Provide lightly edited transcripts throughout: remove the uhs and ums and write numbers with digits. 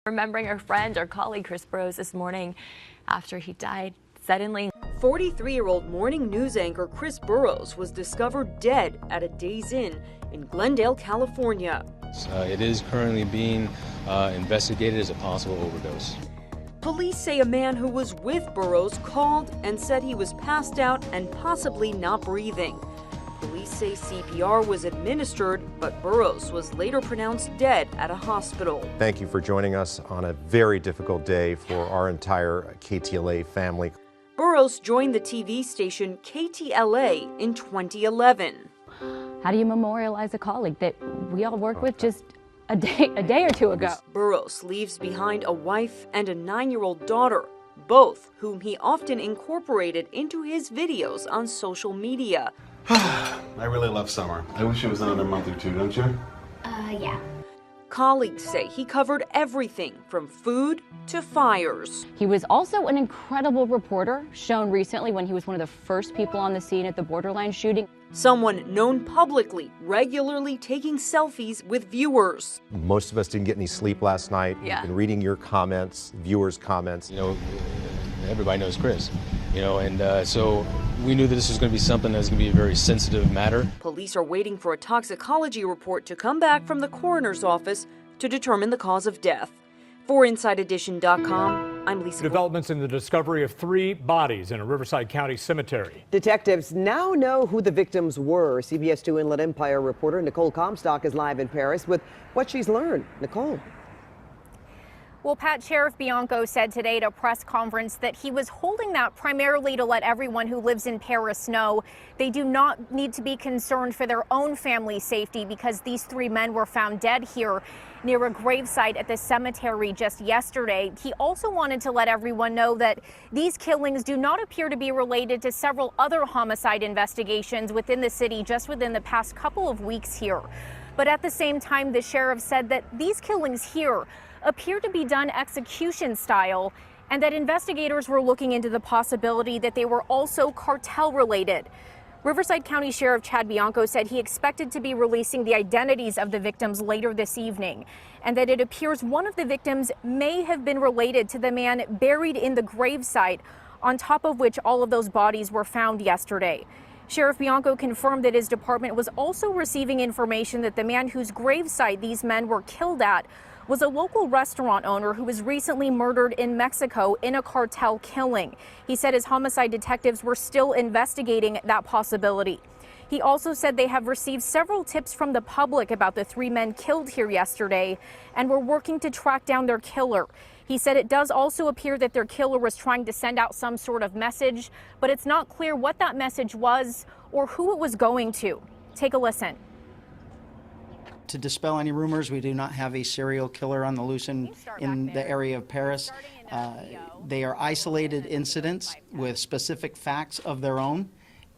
Remembering our friend, our colleague Chris Burrows this morning after he died suddenly. 43-year-old morning news anchor Chris Burrows was discovered dead at a Days Inn in Glendale, California. It is currently being investigated as a possible overdose. Police say a man who was with Burrows called and said he was passed out and possibly not breathing. Police say CPR was administered, but Burrows was later pronounced dead at a hospital. Thank you for joining us on a very difficult day for our entire KTLA family. Burrows joined the TV station KTLA in 2011. How do you memorialize a colleague that we all work with just a day or two ago? Burrows leaves behind a wife and a 9-year-old daughter, both whom he often incorporated into his videos on social media. I really love summer. I wish it was another month or two, don't you? Yeah. Colleagues say he covered everything from food to fires. He was also an incredible reporter, shown recently when he was one of the first people on the scene at the Borderline shooting. Someone known publicly, regularly taking selfies with viewers. Most of us didn't get any sleep last night. Yeah. We've been reading your comments, viewers' comments. You know, everybody knows Chris, and so we knew that this was going to be something that was going to be a very sensitive matter. Police are waiting for a toxicology report to come back from the coroner's office to determine the cause of death. For InsideEdition.com, I'm Lisa. Developments in the discovery of 3 bodies in a Riverside County cemetery. Detectives now know who the victims were. CBS 2 Inland Empire reporter Nicole Comstock is live in Paris with what she's learned. Nicole. Well, Pat, Sheriff Bianco said today at a press conference that he was holding that primarily to let everyone who lives in Paris know they do not need to be concerned for their own family's safety because these 3 men were found dead here near a gravesite at the cemetery just yesterday. He also wanted to let everyone know that these killings do not appear to be related to several other homicide investigations within the city just within the past couple of weeks here. But at the same time, the sheriff said that these killings here appear to be done execution style and that investigators were looking into the possibility that they were also cartel related. Riverside County Sheriff Chad Bianco said he expected to be releasing the identities of the victims later this evening and that it appears one of the victims may have been related to the man buried in the gravesite on top of which all of those bodies were found yesterday. Sheriff Bianco confirmed that his department was also receiving information that the man whose gravesite these men were killed at was a local restaurant owner who was recently murdered in Mexico in a cartel killing. He said his homicide detectives were still investigating that possibility. He also said they have received several tips from the public about the 3 men killed here yesterday and were working to track down their killer. He said it does also appear that their killer was trying to send out some sort of message, but it's not clear what that message was or who it was going to. Take a listen. To dispel any rumors, we do not have a serial killer on the loose in the area of Paris. They are isolated incidents with specific facts of their own.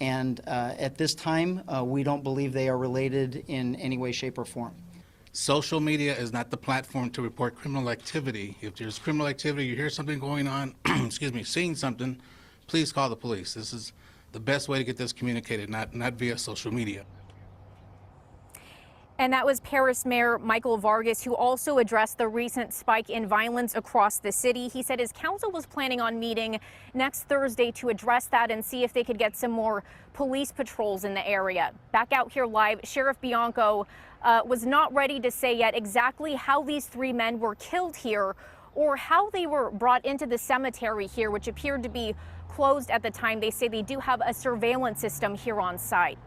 And at this time, we don't believe they are related in any way, shape, or form. Social media is not the platform to report criminal activity. If there's criminal activity, you hear something going on, excuse me, seeing something, please call the police. This is the best way to get this communicated, not via social media. And that was Paris Mayor Michael Vargas, who also addressed the recent spike in violence across the city. He said his council was planning on meeting next Thursday to address that and see if they could get some more police patrols in the area. Back out here live, Sheriff Bianco was not ready to say yet exactly how these 3 men were killed here or how they were brought into the cemetery here, which appeared to be closed at the time. They say they do have a surveillance system here on site.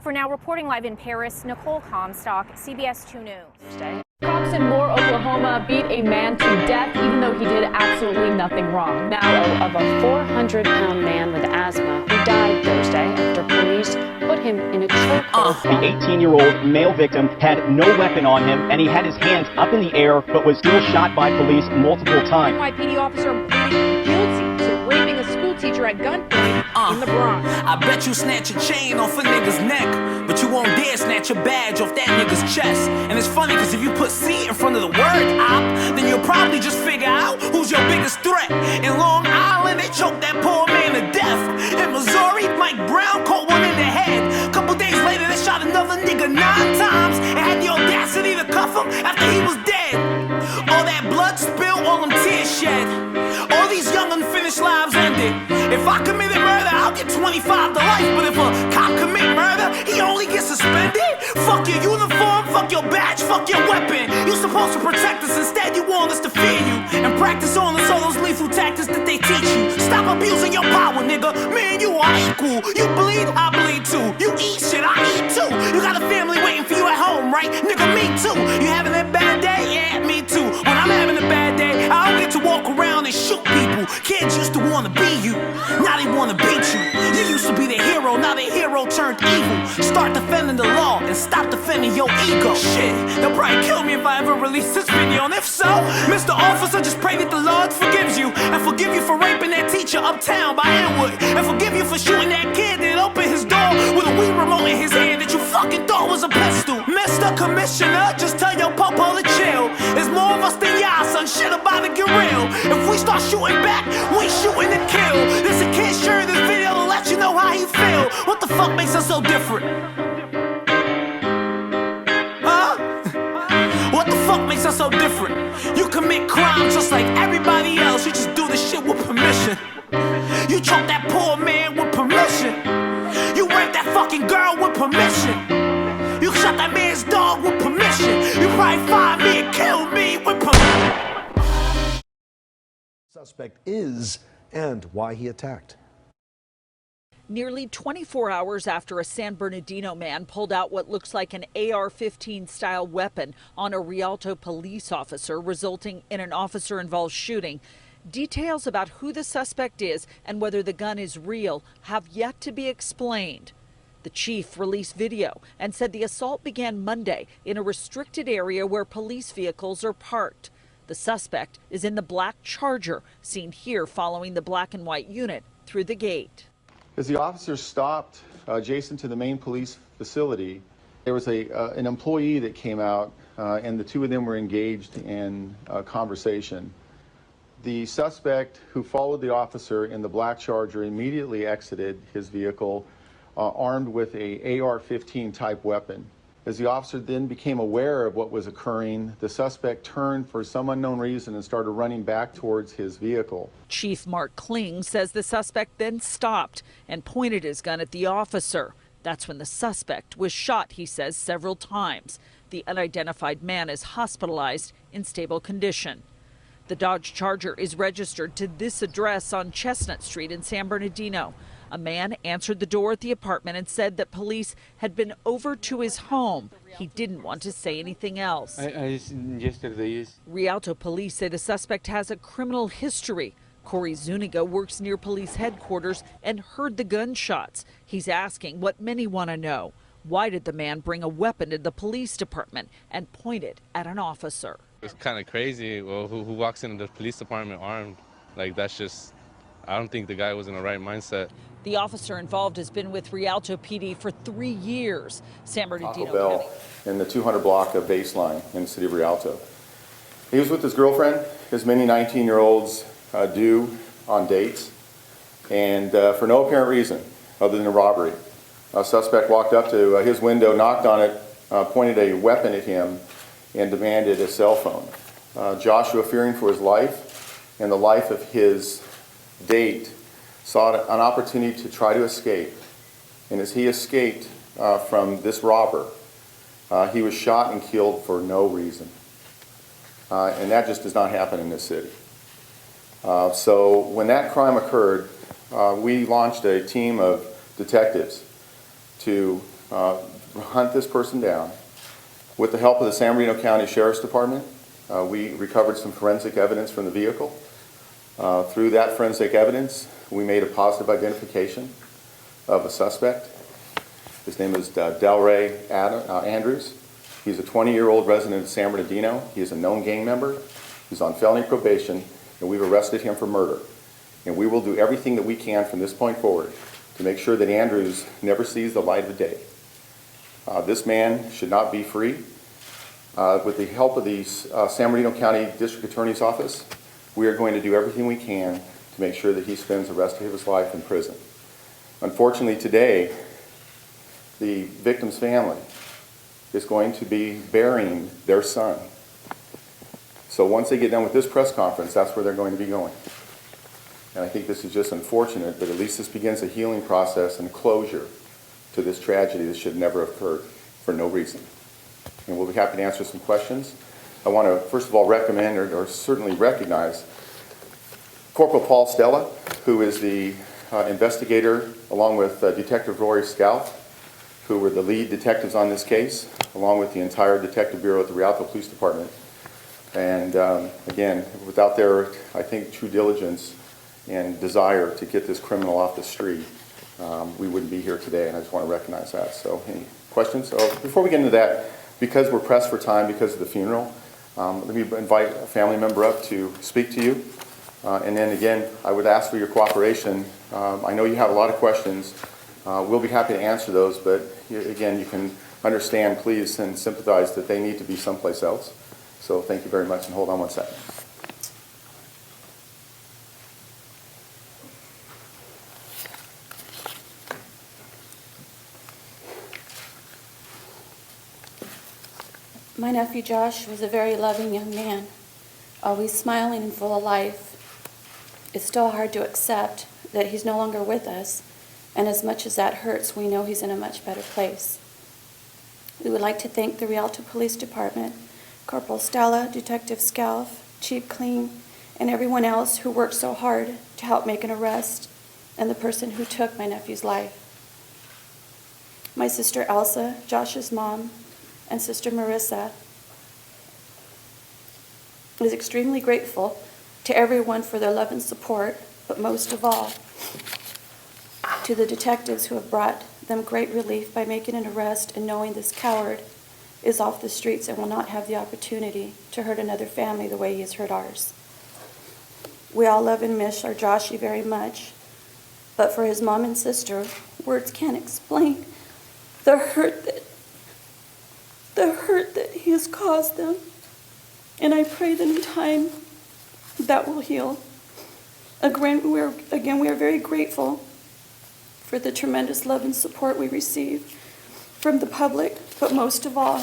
For now, reporting live in Paris, Nicole Comstock, CBS 2 News. Cops in Moore, Oklahoma beat a man to death even though he did absolutely nothing wrong. Now of a 400-pound man with asthma who died Thursday after police put him in a chokehold. The 18-year-old male victim had no weapon on him, and he had his hands up in the air, but was still shot by police multiple times. NYPD officer pleading guilty to raping a school teacher at gunpoint in the Bronx. I bet you snatch a chain off a nigga's neck, but you won't dare snatch a badge off that nigga's chest. And it's funny, cause if you put C in front of the word op, then you'll probably just figure out who's your biggest threat. In Long Island, they choked that poor man to death. In Missouri, Mike Brown caught one in the head. Couple days later, they shot another nigga 9 times and had the audacity to cuff him after he was dead. All that blood spilled If I committed murder, I'll get 25 to life. But if a cop commit murder, he only gets suspended? Fuck your uniform, fuck your badge, fuck your weapon. You're supposed to protect us, instead you want us to fear you. And practice on us all those lethal tactics that they teach you. Stop abusing your power, nigga. Me and you are equal. You bleed, I bleed too. You eat shit, I eat too. You got a family waiting for you at home, right? Nigga, me too. You having a bad day? Yeah, me too. When I'm having a bad day, I don't get to walk around and shoot people. Kids used to wanna be you, now they wanna beat you. You used to be the hero, now the hero turned evil. Start defending the law and stop defending your ego. Shit, they'll probably kill me if I ever release this video. And if so, Mr. Officer, just pray that the Lord forgives you. And forgive you for raping that teacher uptown by Inwood. And forgive you for shooting that kid that opened his door with a Wii remote in his hand that you fucking thought was a pistol. Mr. Commissioner, just tell your popo to chill. There's more of us than y'all, son, shit about to get real. If we start shooting back, we shooting to kill. There's a kid sharing this video to let you know how he feel. What the fuck makes us so different? Huh? What the fuck makes us so different? You commit crimes just like everybody else. You just do this shit with permission. You choke that poor man with permission. You rape that fucking girl with permission. You shot that man's dog with permission. You probably find me and kill me with permission. Suspect is and why he attacked. Nearly 24 hours after a San Bernardino man pulled out what looks like an AR-15 style weapon on a Rialto police officer, resulting in an officer-involved shooting, details about who the suspect is and whether the gun is real have yet to be explained. The chief released video and said the assault began Monday in a restricted area where police vehicles are parked. The suspect is in the black Charger, seen here following the black and white unit through the gate. As the officers stopped adjacent to the main police facility, there was an employee that came out, and the two of them were engaged in a conversation. The suspect, who followed the officer in the black Charger, immediately exited his vehicle armed with a AR-15 type weapon. As the officer then became aware of what was occurring, the suspect turned for some unknown reason and started running back towards his vehicle. Chief Mark Kling says the suspect then stopped and pointed his gun at the officer. That's when the suspect was shot, he says, several times. The unidentified man is hospitalized in stable condition. The Dodge Charger is registered to this address on Chestnut Street in San Bernardino. A man answered the door at the apartment and said that police had been over to his home. He didn't want to say anything else. Rialto police say the suspect has a criminal history. Corey Zuniga works near police headquarters and heard the gunshots. He's asking what many want to know. Why did the man bring a weapon to the police department and point it at an officer? It's kind of crazy. Well, who walks into the police department armed? Like, that's just, I don't think the guy was in the right mindset. The officer involved has been with Rialto PD for 3 years. San Bernardino Bell in the 200 block of Baseline in the city of Rialto. He was with his girlfriend, as many 19-year-olds do on dates, and for no apparent reason other than a robbery. A suspect walked up to his window, knocked on it, pointed a weapon at him, and demanded a cell phone. Joshua, fearing for his life and the life of his date, saw an opportunity to try to escape. And as he escaped from this robber, he was shot and killed for no reason. And that just does not happen in this city. So when that crime occurred, we launched a team of detectives to hunt this person down. With the help of the San Bernardino County Sheriff's Department, we recovered some forensic evidence from the vehicle. Through that forensic evidence, we made a positive identification of a suspect. His name is Delray Andrews. He's a 20-year-old resident of San Bernardino. He is a known gang member. He's on felony probation, and we've arrested him for murder. And we will do everything that we can from this point forward to make sure that Andrews never sees the light of day. This man should not be free. With the help of the San Bernardino County District Attorney's Office, we are going to do everything we can to make sure that he spends the rest of his life in prison. Unfortunately, today, the victim's family is going to be burying their son. So once they get done with this press conference, that's where they're going to be going. And I think this is just unfortunate, but at least this begins a healing process and closure to this tragedy that should never have occurred for no reason. And we'll be happy to answer some questions. I want to, first of all, recommend or certainly recognize Corporal Paul Stella, who is the investigator, along with Detective Rory Scalf, who were the lead detectives on this case, along with the entire Detective Bureau at the Rialto Police Department. And again, without their, I think, true diligence and desire to get this criminal off the street, we wouldn't be here today, and I just want to recognize that. So any questions? So before we get into that, because we're pressed for time because of the funeral, let me invite a family member up to speak to you. And then again, I would ask for your cooperation. I know you have a lot of questions. We'll be happy to answer those, but again, you can understand, please, and sympathize that they need to be someplace else. So thank you very much, and hold on one second. My nephew Josh was a very loving young man, always smiling and full of life. It's still hard to accept that he's no longer with us, and as much as that hurts, we know he's in a much better place. We would like to thank the Rialto Police Department, Corporal Stella, Detective Scalf, Chief Kling, and everyone else who worked so hard to help make an arrest, and the person who took my nephew's life. My sister Elsa, Josh's mom, and Sister Marissa is extremely grateful to everyone for their love and support, but most of all, to the detectives who have brought them great relief by making an arrest and knowing this coward is off the streets and will not have the opportunity to hurt another family the way he has hurt ours. We all love and miss our Joshy very much, but for his mom and sister, words can't explain the hurt that he has caused them. And I pray that in time that will heal. Again, we are very grateful for the tremendous love and support we receive from the public, but most of all,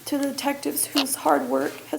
to the detectives whose hard work has